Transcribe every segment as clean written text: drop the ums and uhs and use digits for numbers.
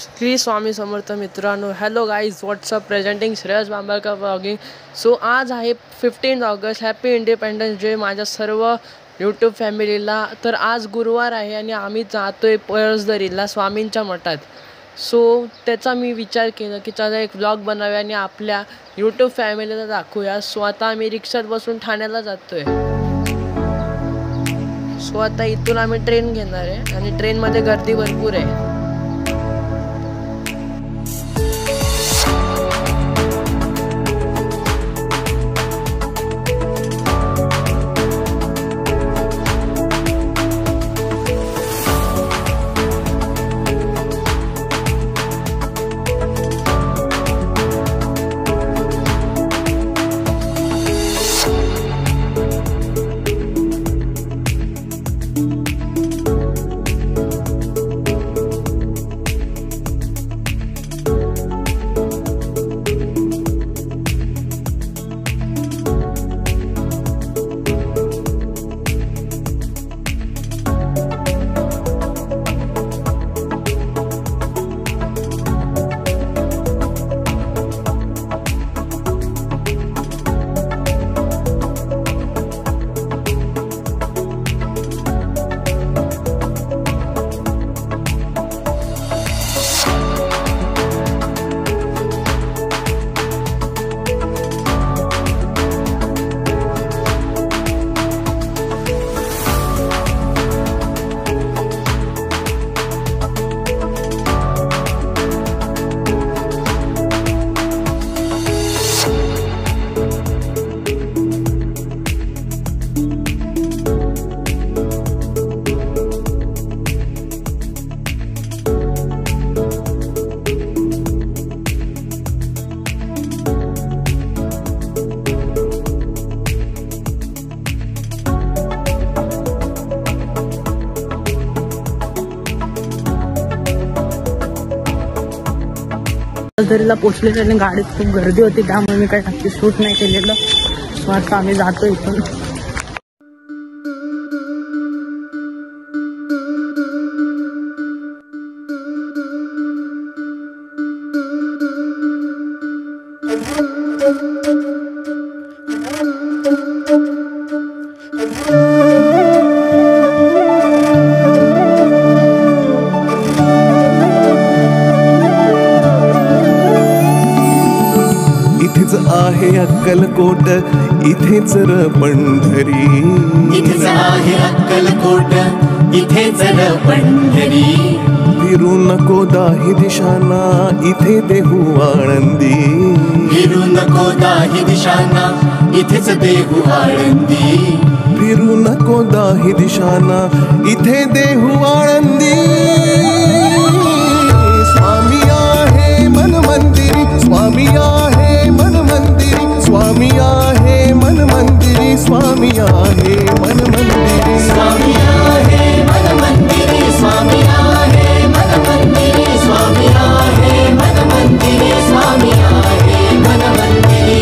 श्री स्वामी समर्थ मित्रांनो. Hello guys, what's up presenting Shreyas Bambalkar vlogging. So आज आहे 15 ऑगस्ट. हॅपी इंडिपेंडन्स डे माझ्या सर्व यूट्यूब फॅमिलीला. तर आज गुरुवार आहे आणि आम्ही जातोय पळसदरीला स्वामींच्या मठात. सो त्याचा मी विचार केला की चला एक व्लॉग बनावे आणि आपल्या यूट्यूब फॅमिलीला दाखवूया. सो आता आम्ही रिक्षात बसून ठाण्याला जातोय. सो आता इथून आम्ही ट्रेन घेणार आहे आणि ट्रेनमध्ये गर्दी भरपूर आहे. पळसदरीला पोचलेले आणि गाडीत खूप गर्दी होती, त्यामुळे मी काही नक्की शूट नाही केलेलं. सो आता आम्ही जातो इथून. इथेच आहे अक्कलकोट, इथेच र पंढरी. इथेच आहे अक्कलकोट, इथेच र पंढरी. फिरू नको दाही दिशांना, इथे देहू आळंदी. फिरू नको दाही दिशांना, इथेच देहू आळंदी. फिरू नको दाही दिशांना, इथे देहू आळंदी. स्वामी आहे मन मंदिरी, स्वामी आहे मन मंदिरी, स्वामी आहे मन मंदिरी, स्वामी आहे मन मंदिरी. स्वामी आहे मन मंदिरी, स्वामी आहे मन मंदिरी, स्वामी आहे मन मंदिरी, स्वामी आहे मन मंदिरी.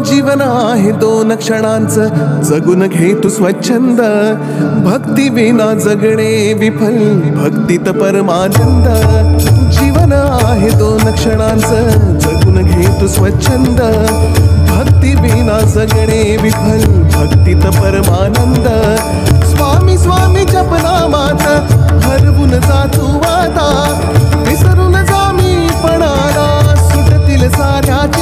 जीवन आहे 2 क्षणांचं, जगून घे तू स्वच्छंद. भक्ती विना जगणे विफल, भक्तीत परमानंद. जीवन आहे 2 क्षणांचं, जगून घे तू स्वच्छंद. भक्ती विना जगणे विफल, भक्तीत परमानंद.